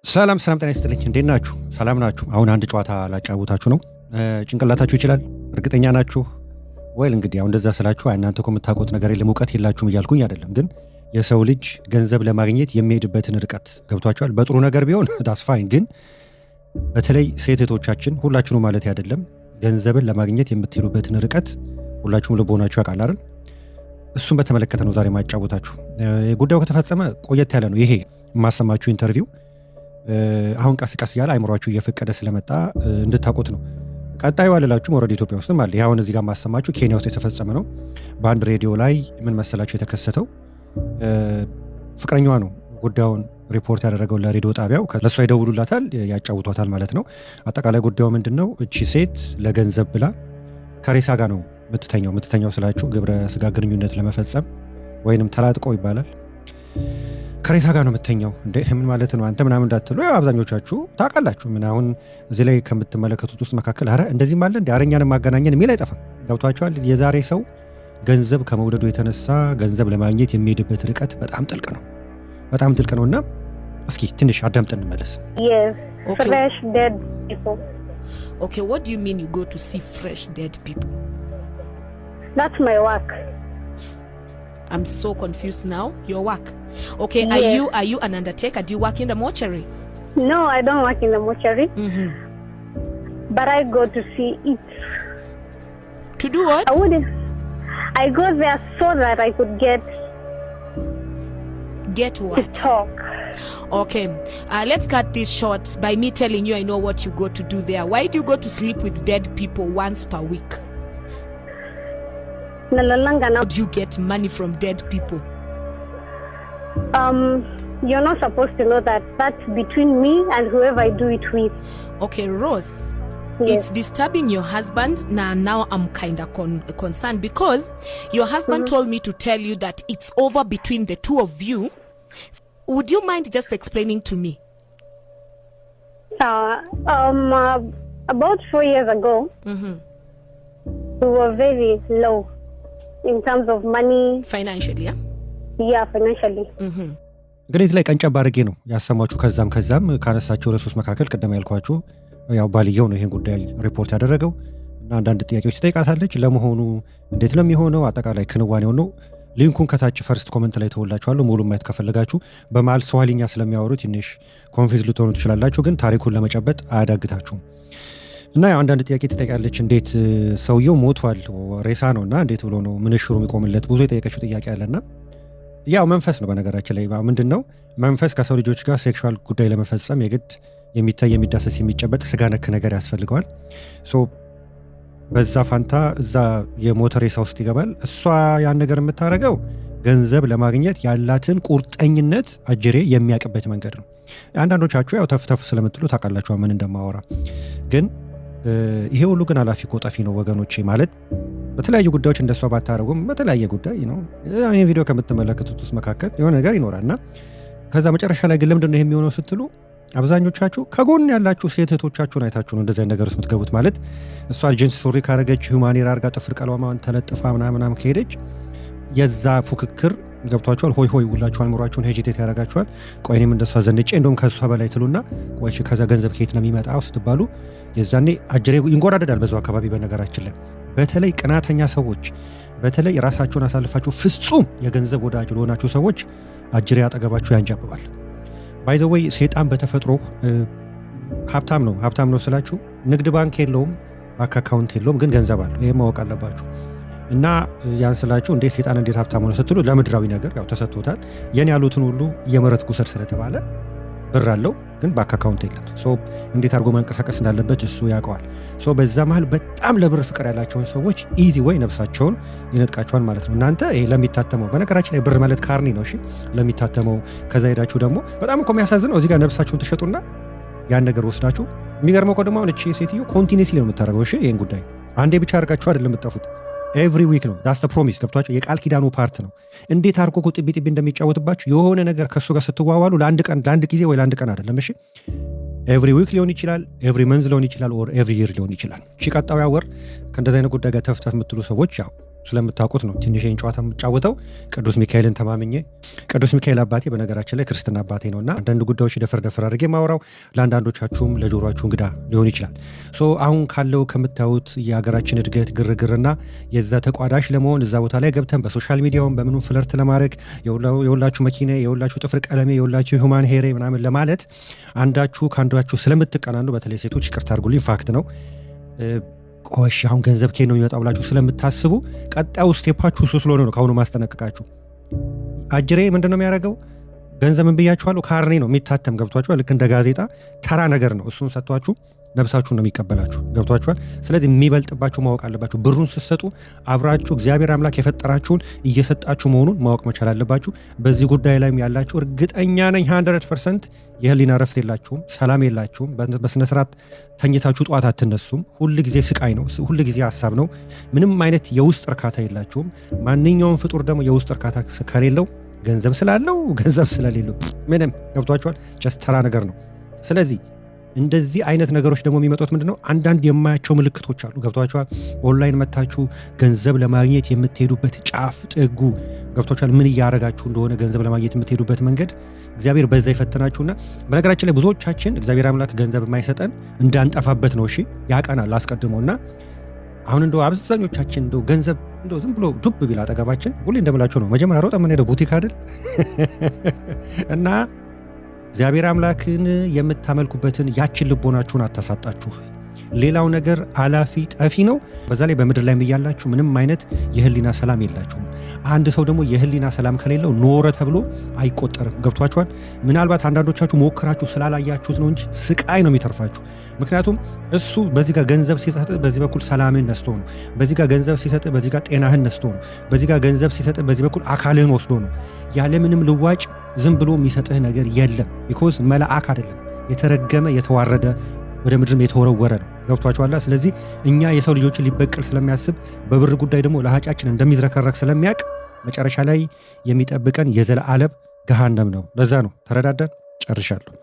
ሰላም ጤና ይስጥልኝ እንዴት ናችሁ? ሰላም ናችሁ? አሁን አንድ ጨዋታ ላጫውታችሁ ነው። ጭንቅላታችሁ ይችላል? እርግጠኛ ናችሁ? ወይ እንግዲህ አሁን እንደዛ ስላችሁ እናንተ እኮ የምታውቁት ነገር የለም እውቀት የላችሁም እያልኩኝ አይደለም። ግን የሰው ልጅ ገንዘብ ለማግኘት የሚሄድበትን ርቀት ገብቷችኋል? በጥሩ ነገር ቢሆን ታስፋይን። ግን በተለይ ሴቶቻችን ሁላችሁም ማለት አይደለም ገንዘብን ለማግኘት የምትሄዱበትን ርቀት ሁላችሁም ልቦናችሁ ያውቃል አይደል? እሱን በተመለከተ ነው ዛሬ ማጫውታችሁ። ጉዳዩ ከተፈጸመ ቆየት ያለ ነው። ይሄ የማሰማችሁ ኢንተርቪው አሁን ቀስ ያለ አይምሯችሁ እየፈቀደ ስለመጣ እንድታውቁት ነው። ቀጣዩ አልላችሁም ወረድ ኢትዮጵያ ውስጥም አለ። አሁን እዚህ ጋር ማሰማችሁ ኬንያ ውስጥ የተፈጸመ ነው። በአንድ ሬዲዮ ላይ ምን መሰላችሁ የተከሰተው? ፍቅረኛዋ ነው ጉዳዩን ሪፖርት ያደረገው ለሬዲዮ ጣቢያው። ለእሷ ይደውሉላታል፣ ያጫውቷታል ማለት ነው። አጠቃላይ ጉዳዩ ምንድን ነው? እቺ ሴት ለገንዘብ ብላ ከሬሳ ጋር ነው የምትተኛው ስላችሁ ግብረ ስጋ ግንኙነት ለመፈጸም ወይንም ተላጥቆ ይባላል። ከሬሳ ጋር ነው የምትተኛው። እንዴ ምን ማለት ነው አንተ ምናምን እንዳትሉ አብዛኞቻችሁ ታውቃላችሁ። ምን አሁን እዚህ ላይ ከምትመለከቱት ውስጥ መካከል አረ እንደዚህም አለ እንደ አረኛንም ማገናኘን የሚል አይጠፋም። ገብቷችኋል? የዛሬ ሰው ገንዘብ ከመውደዱ የተነሳ ገንዘብ ለማግኘት የሚሄድበት ርቀት በጣም ጥልቅ ነውና እስኪ ትንሽ አዳምጠን እንመለስ። Yes, Okay. fresh dead people. Okay, what do you mean you go to see fresh dead people? That's my work. I'm so confused now. Your work. Okay, Yes. are you an undertaker? Do you work in the mortuary? No, I don't work in the mortuary, Mm-hmm. but I go to see it. To do what? I go there so that I could get Get to what? talk. Okay, let's cut this short by me telling you I know what you go to do there. Why do you go to sleep with dead people once per week? Nalalanga now. How do you get money from dead people? You're not supposed to know that. That's between me and whoever I do it with. Okay, Rose. Yes. It's disturbing your husband. Now I'm kind of concerned because your husband told me to tell you that it's over between the two of you. Would you mind just explaining to me? About 4 years ago, Mm-hmm. we were very low in terms of money. Financially, yeah? Yeah, financially. Mm-hmm. እንግዲህ እዚህ ላይ ቀንጨብ አድርጌ ነው ያሰማችሁ። ከዛም ካነሳችሁ ርዕሶች መካከል ቀደም ያልኳችሁ ያው ባልየው ነው ይሄን ጉዳይ ሪፖርት ያደረገው እና አንዳንድ ጥያቄዎች ትጠይቃታለች። ለመሆኑ እንዴት ነው የሚሆነው? አጠቃላይ ክንዋኔው ነው። ሊንኩን ከታች ፈርስት ኮሜንት ላይ ተወላችኋለሁ። ሙሉ ማየት ከፈለጋችሁ በመሃል ስዋሂልኛ ስለሚያወሩት ትንሽ ኮንፊውዝ ልትሆኑ ትችላላችሁ፣ ግን ታሪኩን ለመጨበጥ አያዳግታችሁም። እና ያው አንዳንድ ጥያቄ ትጠይቃለች። እንዴት ሰውየው ሞቷል፣ ሬሳ ነውና እንዴት ብሎ ነው ምንሽሩ የሚቆምለት? ብዙ የጠየቀችው ጥያቄ አለና ያው መንፈስ ነው። በነገራችን ላይ ምንድነው መንፈስ ከሰው ልጆች ጋር ሴክሹዋል ጉዳይ ለመፈጸም የግድ የሚታይ የሚዳሰስ የሚጨበጥ ስጋ ነክ ነገር ያስፈልገዋል። ሶ በዛ ፋንታ እዛ የሞተ ሬሳ ውስጥ ይገባል። እሷ ያን ነገር የምታደርገው ገንዘብ ለማግኘት ያላትን ቁርጠኝነት አጅሬ የሚያቅበት መንገድ ነው። አንዳንዶቻችሁ ያው ተፍተፍ ስለምትሉ ታውቃላችሁ ምን እንደማወራ። ግን ይሄ ሁሉ ግን አላፊ ቆጣፊ ነው ወገኖቼ። ማለት በተለያዩ ጉዳዮች እንደሷ ባታረጉም በተለያየ ጉዳይ ነው ይሄ ቪዲዮ ከምትመለከቱት ውስጥ መካከል የሆነ ነገር ይኖራልና ከዛ መጨረሻ ላይ ግን ለምንድነው ይሄ የሚሆነው ስትሉ አብዛኞቻችሁ ከጎን ያላችሁ ሴቶቻችሁን አይታችሁ ነው እንደዚህ ነገር ውስጥ የምትገቡት። ማለት እሷ ጂንስ ሱሪ ካረገች ሁማኔር አርጋ ጥፍር ቀለማዋን ተለጥፋ ምናምን ከሄደች የዛ ፉክክር ገብቷችኋል። ሆይ ሁላችሁ አእምሯችሁን ሄጂቴት ያደርጋችኋል። ቆይ እኔም እንደሷ ዘንጬ እንደውም ከሷ በላይ ትሉና ቆይ ከዛ ገንዘብ ከየት ነው የሚመጣው ስትባሉ የዛኔ አጅሬ ይንጎራደዳል በዛው አካባቢ። በነገራችን ላይ በተለይ ቅናተኛ ሰዎች፣ በተለይ ራሳችሁን አሳልፋችሁ ፍጹም የገንዘብ ወዳጅ ለሆናችሁ ሰዎች አጅሬ አጠገባችሁ ያንጃብባል። ባይ ዘ ወይ ሴጣን በተፈጥሮ ሀብታም ነው ስላችሁ ንግድ ባንክ የለውም፣ ባንክ አካውንት የለውም፣ ግን ገንዘብ አለው። ይሄ ማወቅ አለባችሁ። እና ያን ስላችሁ እንዴት ሴጣን እንዴት ሀብታም ነው ስትሉ ለምድራዊ ነገር ያው ተሰጥቶታል። የኔ ያሉትን ሁሉ እየመረጥኩ ውሰድ ስለተባለ ብር አለው፣ ግን ባንክ አካውንት የለም። ሶ እንዴት አድርጎ መንቀሳቀስ እንዳለበት እሱ ያውቀዋል። ሶ በዛ መሃል በጣም ለብር ፍቅር ያላቸውን ሰዎች ኢዚ ወይ ነፍሳቸውን ይነጥቃቸዋል ማለት ነው። እናንተ ይሄ ለሚታተመው በነገራችን ላይ ብር ማለት ካርኒ ነው። እሺ ለሚታተመው ከዛ ሄዳችሁ ደግሞ በጣም እኮ የሚያሳዝነው እዚህ ጋር ነፍሳችሁን ትሸጡና ያን ነገር ወስዳችሁ የሚገርመው ደግሞ አሁን እቺ ሴትዮ ኮንቲኒስሊ ነው የምታደርገው። እሺ ይሄን ጉዳይ አንዴ ብቻ አድርጋችሁ አይደለም የምትጠፉት፣ ኤቭሪ ዊክ ነው። ዳስ ፕሮሚስ ገብቷቸው የቃል ኪዳኑ ፓርት ነው። እንዴት አድርጎ ጥቢ እንደሚጫወትባችሁ የሆነ ነገር ከሱ ጋር ስትዋዋሉ ለአንድ ጊዜ ወይ ለአንድ ቀን አይደለም። እሺ ኤቭሪ ዊክ ሊሆን ይችላል፣ ኤቭሪ መንዝ ሊሆን ይችላል፣ ኦር ኤቭሪ ይር ሊሆን ይችላል። እሺ ቀጣዩ ወር ከእንደዚህ አይነት ጉዳይ ጋር ተፍተፍ የምትሉ ሰዎች ያው ስለምታውቁት ነው ትንሽን ጨዋታ የምጫወተው ቅዱስ ሚካኤልን ተማምኜ። ቅዱስ ሚካኤል አባቴ በነገራችን ላይ ክርስትና አባቴ ነውና አንዳንድ ጉዳዮች ደፈር አድርጌ ማውራው ለአንዳንዶቻችሁም ለጆሮአችሁ እንግዳ ሊሆን ይችላል። አሁን ካለው ከምታዩት የሀገራችን እድገት ግርግርና የዛ ተቋዳሽ ለመሆን እዛ ቦታ ላይ ገብተን በሶሻል ሚዲያውን በምኑ ፍለርት ለማድረግ የሁላችሁ መኪና የሁላችሁ ጥፍር ቀለሜ የሁላችሁ ሁማን ሄሬ ምናምን ለማለት አንዳችሁ ከአንዳችሁ ስለምትቀናኑ በተለይ ሴቶች ይቅርታ አድርጉልኝ ፋክት ነው። ቆሽ አሁን ገንዘብ ከየት ነው የሚመጣው ብላችሁ ስለምታስቡ ቀጣዩ ስቴፓችሁ እሱ ስለሆነ ነው ካሁኑ ማስጠነቅቃችሁ። አጅሬ ምንድነው የሚያደርገው? ገንዘብን ብያችኋለሁ ካርኔ ነው የሚታተም ገብቷችኋል። ልክ እንደ ጋዜጣ ተራ ነገር ነው። እሱን ሰጥቷችሁ ነብሳችሁን ነው የሚቀበላችሁ ገብቷችኋል። ስለዚህ የሚበልጥባችሁ ማወቅ አለባችሁ። ብሩን ስትሰጡ አብራችሁ እግዚአብሔር አምላክ የፈጠራችሁን እየሰጣችሁ መሆኑን ማወቅ መቻል አለባችሁ። በዚህ ጉዳይ ላይም ያላችሁ እርግጠኛ ነኝ 100% የህሊና ረፍት የላችሁም፣ ሰላም የላችሁም። በስነ ስርዓት ተኝታችሁ ጧት አትነሱም። ሁል ጊዜ ስቃይ ነው፣ ሁል ጊዜ ሀሳብ ነው። ምንም አይነት የውስጥ እርካታ የላችሁም። ማንኛውም ፍጡር ደግሞ የውስጥ እርካታ ከሌለው ገንዘብ ስላለው ገንዘብ ስለሌለው ምንም ገብቷችኋል። ጀስት ተራ ነገር ነው። ስለዚህ እንደዚህ አይነት ነገሮች ደግሞ የሚመጡት ምንድነው? አንዳንድ የማያቸው ምልክቶች አሉ ገብቷችኋል። ኦንላይን መታችሁ ገንዘብ ለማግኘት የምትሄዱበት ጫፍ ጥጉ ገብቷችኋል። ምን እያደረጋችሁ እንደሆነ ገንዘብ ለማግኘት የምትሄዱበት መንገድ እግዚአብሔር በዛ ይፈተናችሁና፣ በነገራችን ላይ ብዙዎቻችን እግዚአብሔር አምላክ ገንዘብ የማይሰጠን እንዳንጠፋበት ነው። እሺ ያቀናል አስቀድሞና አሁን እንደው አብዛኞቻችን እንደው ገንዘብ እንደው ዝም ብሎ ዱብ ቢል አጠገባችን ሁሌ እንደምላችሁ ነው መጀመሪያ ሮጠ ምን ሄደው ቡቲክ አይደል እና እግዚአብሔር አምላክን የምታመልኩበትን ያችን ልቦናችሁን አታሳጣችሁ። ሌላው ነገር አላፊ ጠፊ ነው። በዛ ላይ በምድር ላይ እያላችሁ ምንም አይነት የህሊና ሰላም የላችሁም። አንድ ሰው ደግሞ የህሊና ሰላም ከሌለው ኖረ ተብሎ አይቆጠርም ገብቷችኋል። ምናልባት አንዳንዶቻችሁ ሞክራችሁ ስላላያችሁት ነው እንጂ ስቃይ ነው የሚተርፋችሁ። ምክንያቱም እሱ በዚህ ጋር ገንዘብ ሲሰጥ በዚህ በኩል ሰላምን ነስቶ ነው፣ በዚህ ጋር ገንዘብ ሲሰጥ በዚህ ጋር ጤናህን ነስቶ ነው፣ በዚህ ጋር ገንዘብ ሲሰጥ በዚህ በኩል አካልህን ወስዶ ነው። ያለምንም ልዋጭ ዝም ብሎ የሚሰጥህ ነገር የለም። ቢኮዝ መልአክ አይደለም፣ የተረገመ የተዋረደ ወደ ምድርም የተወረወረ ነው ገብቷችኋል። ስለዚህ እኛ የሰው ልጆችን ሊበቀል ስለሚያስብ በብር ጉዳይ ደግሞ ለሃጫችን እንደሚዝረከረክ ስለሚያቅ መጨረሻ ላይ የሚጠብቀን የዘላለም ገሃነም ነው። ለዛ ነው ተረዳዳን። ጨርሻለሁ።